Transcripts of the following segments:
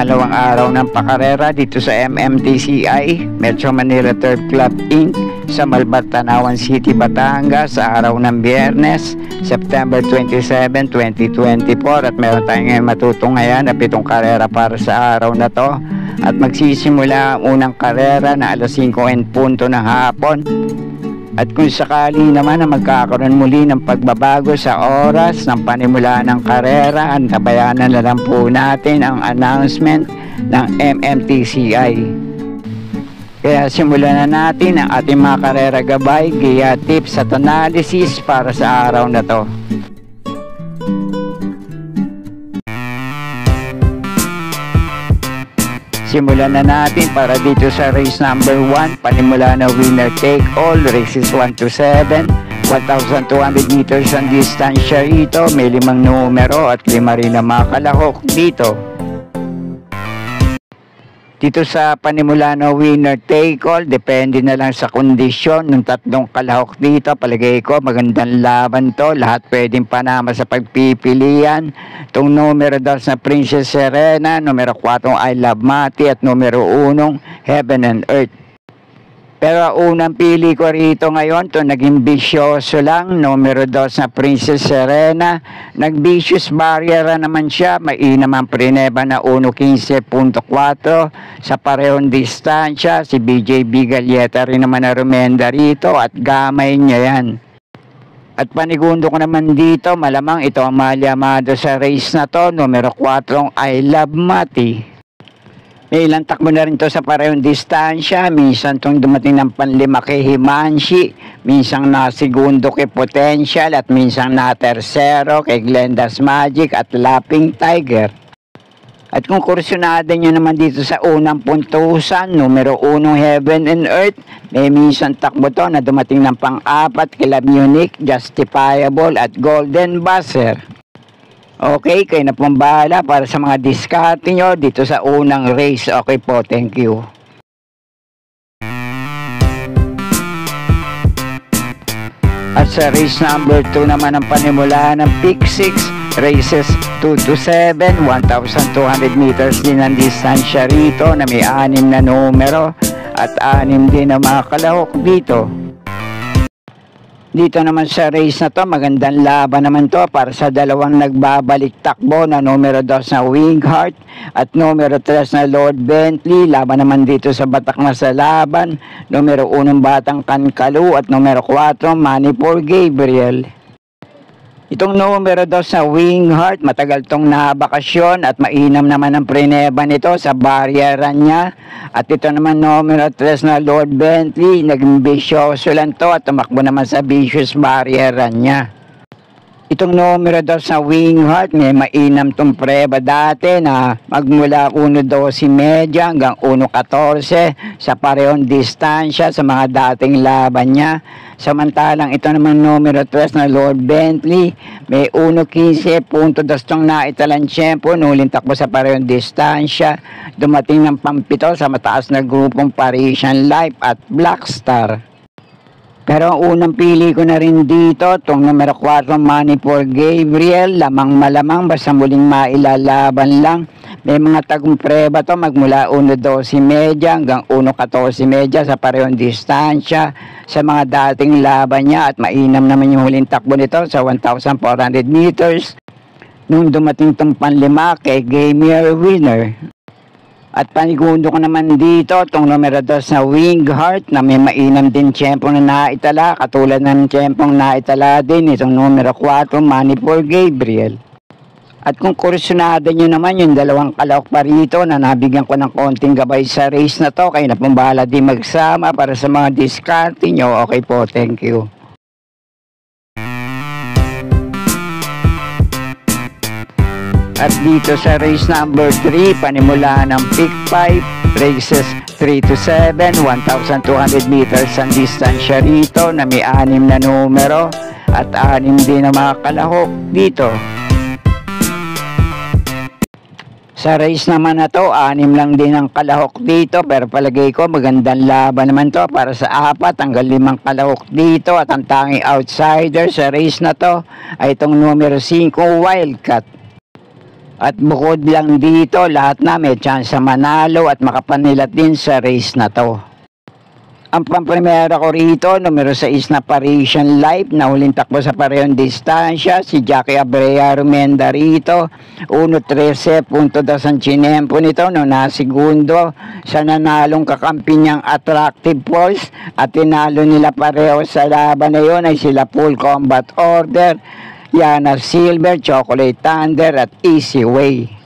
pangalawang araw ng pakarera dito sa MMTCI, Metro Manila Turf Club Inc. sa Malbar, Tanawan City, Batangas sa araw ng Biyernes, September 27, 2024 at meron tayong ngayon matutunghayan na 7 karera para sa araw na to at magsisimula ang unang karera na alas 5:00 ng hapon. At kung sakali naman na magkakaroon muli ng pagbabago sa oras ng panimula ng karera, antabayanan na lang po natin ang announcement ng MMTCI. Kaya simulan na natin ang ating mga karera gabay, gaya tips at analysis para sa araw na to. Simulan na natin para dito sa race number 1, panimula na winner take all, races 1 to 7, 1,200 meters ang distansya rito, may 5 numero at 5 rin na mga kalahok dito. Dito sa panimula na winner take all, depende na lang sa kondisyon ng 3 kalahok dito. Palagay ko magandang laban to, lahat pwedeng panama sa pagpipilian. Itong numero 2 na Princess Serena, numero 4 I Love Mati at numero 1 Heaven and Earth. Pero unang pili ko rito ngayon, to naging bisyoso lang, numero 2 na Princess Serena. Nag-vicious barrier naman siya, mainam ang prineba na 1.15.4 sa parehong distansya. Si BJB Galieta rin naman na rumenda rito at gamay niya yan. At panigundo ko naman dito, malamang ito ang malyamado sa race na to, numero 4 I Love Mati. May ilang takbo na rin to sa parehong distansya. Minsan itong dumating ng panlima kay Himanshi, minsan na segundo kay Potential at minsan na tersero kay Glenda's Magic at Lapping Tiger. At kung kursyonada nyo naman dito sa unang puntusan, numero 1 Heaven and Earth, may minsan takbo to na dumating ng pang-4 kila Munich, Justifiable at Golden Buzzer. Okay, kayo na pong bahala para sa mga diskarte nyo dito sa unang race. Okay po, thank you. At sa race number 2 naman ang panimula ng Pick 6, races 2 to 7, 1,200 meters din ang distansya rito na may 6 na numero at 6 din na mga kalahok dito. Dito naman sa race na to, magandang laban naman to para sa dalawang nagbabalik takbo na numero 2 na Wingheart at numero 3 na Lord Bentley. Laban naman dito sa batak na sa laban, numero 1 Batang Kankalu at numero 4 Manipur Gabriel. Itong numero 2 sa Wingheart, matagal tong nabakasyon at mainam naman ang prineba nito sa baryeran niya. At ito naman numero 3 na Lord Bentley, naging bisyoso lang to at tumakbo naman sa vicious baryeran niya. Itong numero 2 sa Wingheart, may mainam tong preba dati na magmula 1.12 hanggang 1.14 sa parehong distansya sa mga dating laban niya. Samantalang ito naman numero 3 na Lord Bentley, may 1.15.2 tong naitalang tiyempo, nuling takbo sa parehong distansya, dumating ng pampito sa mataas na grupong Parisian Life at Black Star. Pero ang unang pili ko na rin dito, itong numero 4 Manipur Gabriel, lamang malamang basta muling mailalaban lang. May mga tagong preba to magmula 1.12 hanggang 1.14 sa parehong distansya sa mga dating laban niya at mainam naman yung huling takbo nito sa 1,400 meters nung dumating tong panlima kay Gamer Winner. At panigundo ko naman dito itong numero 2 na Wingheart na may mainam din tiyempong na naitala katulad ng tiyempong naitala din itong numero 4 Manipur Gabriel. At kung kursyonada nyo naman yung dalawang kalahok pa rito na nabigyan ko ng konting gabay sa race na to, kayo na pong bahala din magsama para sa mga diskarte nyo. Okay po, thank you. At dito sa race number 3, panimula ng Pick 5, races 3 to 7, 1,200 meters ang distansya rito na may 6 na numero at 6 din na mga kalahok dito. Sa race naman na to, 6 lang din ang kalahok dito, pero palagay ko magandang laban naman to para sa 4 hanggang 5 kalahok dito at ang tanging outsider sa race na to ay itong numero 5 Wildcat. At bukod lang dito, lahat na may chance manalo at makapanilat din sa race na to. Ang pamprimera ko rito, numero 6 na Parisian Life, na huling takbo sa parehong distansya, si Jackie Abreu Rumenda rito, 1.13.2 ang chinempo nito, no nasigundo sa nanalong kakampi niyang Attractive Force, at tinalo nila pareho sa laban na yun ay sila Full Combat Order, Yana Silver, Chocolate Thunder at Easy Way.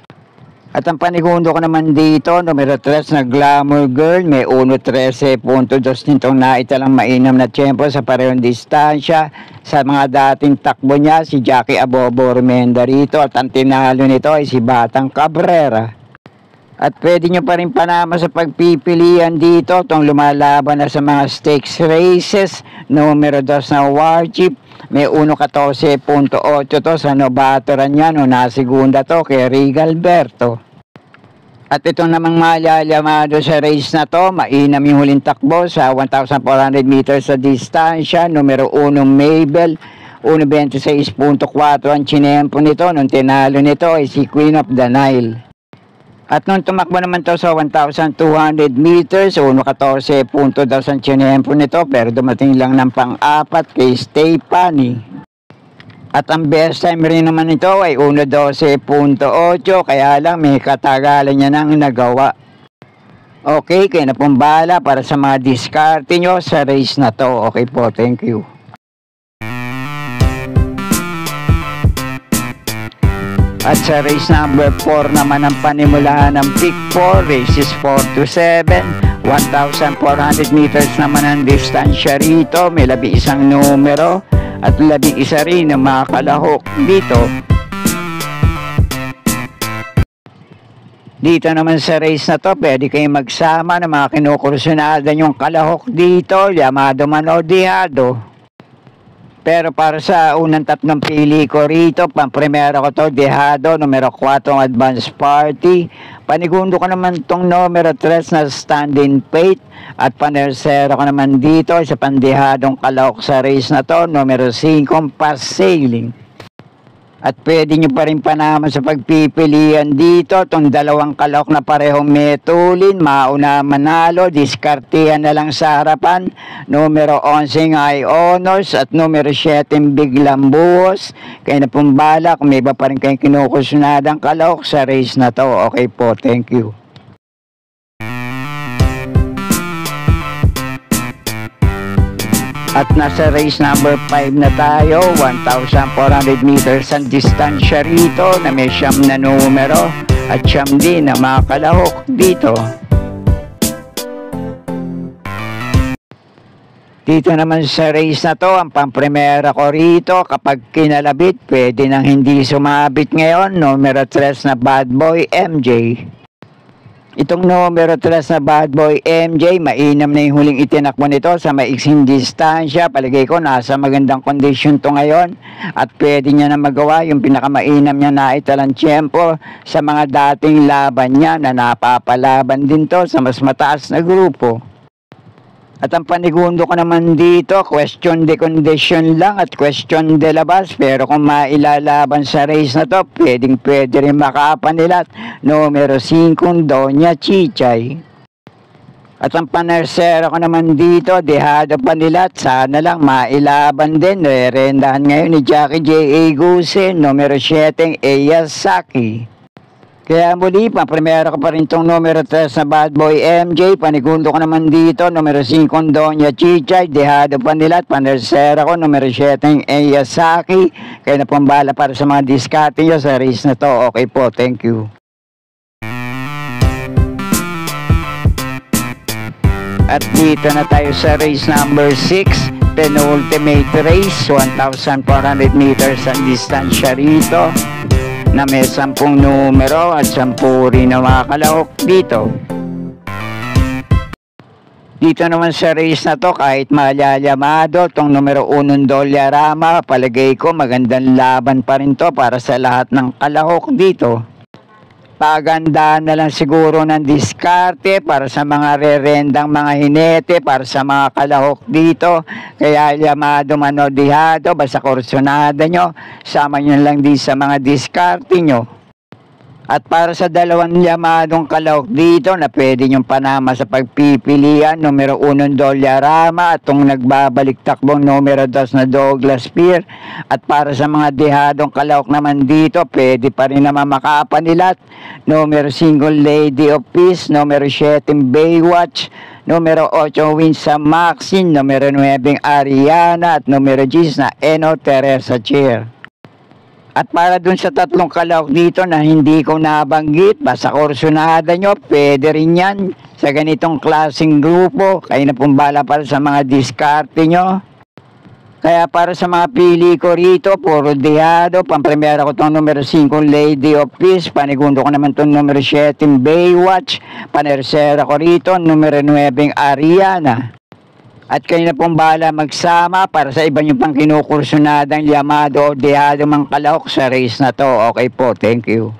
At ang panigundo ko naman dito, numero 3 na Glamour Girl, may 1.13.2 nitong naitalang mainam na tiyempo sa parehong distansya. Sa mga dating takbo niya, si Jackie Abobo Rumenda rito, at ang tinalo nito ay si Batang Cabrera. At pwede nyo pa rin panama sa pagpipilian dito, itong lumalaban na sa mga stakes races, numero 2 na Warchip, may 1.14.8 to sa nobatoran niya, no nasigunda to kay Regal Berto. At ito namang malalamado sa race na to, mainam yung huling takbo sa 1,400 meters sa distansya, numero 1 Mabel, 1.26.4 ang chinempo nito, nung tinalo nito ay si Queen of the Nile. At nung tumakbo naman to sa 1,200 meters, 1.14.2 ang chinempo nito, pero dumating lang ng pang-apat kay Stephanie. At ang best time rin naman ito ay 1.12.8, kaya lang may katagalan niya nang nagawa. Okay, kaya na pong bahala para sa mga diskarte nyo sa race na to. Okay po, thank you. At sa race number 4 naman ang panimulahan ng pick 4, races 4 to 7, 1,400 meters naman ang distansya rito, may 11 numero. At 11 rin na mga kalahok dito. Dito naman sa race na to, pwede kayong magsama ng mga kinukursunada yung kalahok dito, Llamado Manodiado. Pero para sa unang tatlong pili ko rito, pang-primera ko to, Dehado, numero 4 Advance Party. Panigundo ko naman tong numero 3 na Standing Fate. At panersero ko naman dito sa pandehadong kalahok sa race na to, numero 5 Pass Sailing. At pwede nyo pa rin panama sa pagpipilian dito, itong dalawang kalahok na parehong metulin, mauna manalo, diskartihan na lang sa harapan, numero 11 High Honors at numero 7 Biglang Buhos. Kaya na pong bala kung may iba pa rin kayong kinukusunadang kalahok sa race na to. Okay po, thank you. At nasa race number 5 na tayo, 1,400 meters ang distansya rito na may 9 na numero at 9 din na mga kalahok dito. Dito naman sa race na to, ang pang-primera ko rito, kapag kinalabit, pwede nang hindi sumabit ngayon, numero 3 na Bad Boy MJ. Itong numero 3 na Bad Boy MJ, mainam na yung huling itinakbo nito sa maiksing distansya. Palagay ko nasa magandang kondisyon to ngayon at pwede niya na magawa yung pinakamainam niya na italang tiyempo sa mga dating laban niya na napapalaban din to sa mas mataas na grupo. At ang panigundo ko naman dito, question de condition lang at question de labas. Pero kung mailalaban sa race na to, pwede rin makapanilat. Numero 5, Doña Chichay. At ang panersero ko naman dito, Dehado Panilat. Sana lang mailaban din. Rendahan ngayon ni Jackie J.A. Gusen, numero 7, Eyasaki. Kaya muli, pang-primera ko pa rin itong numero 3 na Bad Boy MJ. Panigundo ko naman dito, numero 5 Doña Chichay, Dehado Panilat. Panersera ko, numero 7 Eyasaki. Kaya na pong bala para sa mga diskarte nyo sa race na to. Okay po, thank you. At dito na tayo sa race number 6, penultimate race, 1,400 meters ang distansya rito, na may 10 numero at 10 rin na mga kalahok dito. Dito naman sa race na to, kahit malalamado, itong numero 1 Dolyarama, palagay ko magandang laban pa rin to para sa lahat ng kalahok dito. Pagandaan na lang siguro ng diskarte para sa mga rerendang mga hinete, para sa mga kalahok dito. Kaya Llamado Manodiado, basta kursunada nyo, sama nyo lang din sa mga diskarte nyo. At para sa dalawang yamadong kalahok dito na pwede nyong panama sa pagpipilian, numero 1 Dollarama at itong nagbabalik takbong numero 2 na Douglas Spear. At para sa mga dehadong kalahok naman dito, pwede pa rin naman makapanilat, numero 5 Lady of Peace, numero 7 Baywatch, numero 8 Winsa Maxine, numero 9 Ariana at numero 10 na Eno Teresa Chair. At para dun sa tatlong kalahok dito na hindi ko nabanggit, basta kursunada nyo, pwede rin yan sa ganitong klaseng grupo. Kayo na pong bala para sa mga diskarte nyo. Kaya para sa mga pili ko rito, puro dehado. Pampremera ko itong numero 5 Lady of Peace. Panigundo ko naman itong numero 7 Baywatch. Panersera ko rito, numero 9 Ariana. At kayo na pong bahala magsama para sa iba nyo pang kinukursunadang yamado o dehado mang kalahok sa race na to. Okay po, thank you.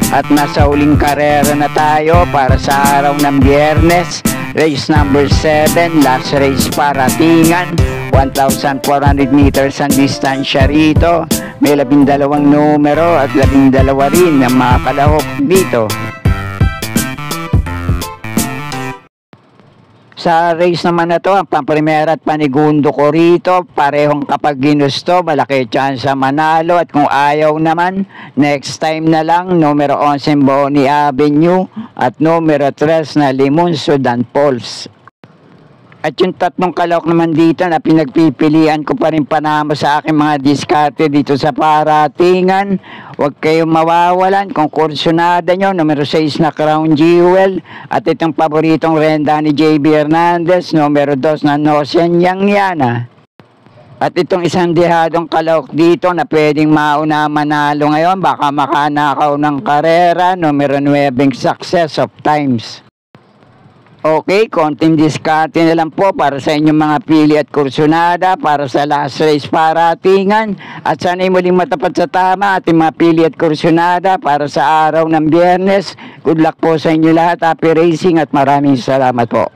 At nasa huling karera na tayo para sa araw ng Biyernes. Race number 7, last race para Tingan. 1,400 meters ang distansya rito. May 12 numero at 12 rin ang mga kalahok dito. Sa race naman na to, ang pamprimera at panigundo ko rito, parehong kapag ginusto, malaki chance sa manalo. At kung ayaw naman, next time na lang, numero 11 Bonnie Avenue at numero 3 na Limon Sudan Falls. At yung tatlong kalahok naman dito na pinagpipilian ko pa rin panama sa aking mga diskarte dito sa paratingan. Huwag kayong mawawalan kung kursunada nyo, numero 6 na Crown Jewel. At itong paboritong renda ni JB Hernandez, numero 2 na Nosian Yangyana. At itong isang dehadong kalahok dito na pwedeng mauna manalo ngayon, baka makanakaw ng karera, numero 9 Success of Times. Okay, konting diskarte na lang po para sa inyong mga pili at kursunada para sa last race paratingan. At sana'y muling matapat sa tama ating mga pili at kursunada para sa araw ng Biyernes. Good luck po sa inyo lahat. Happy racing at maraming salamat po.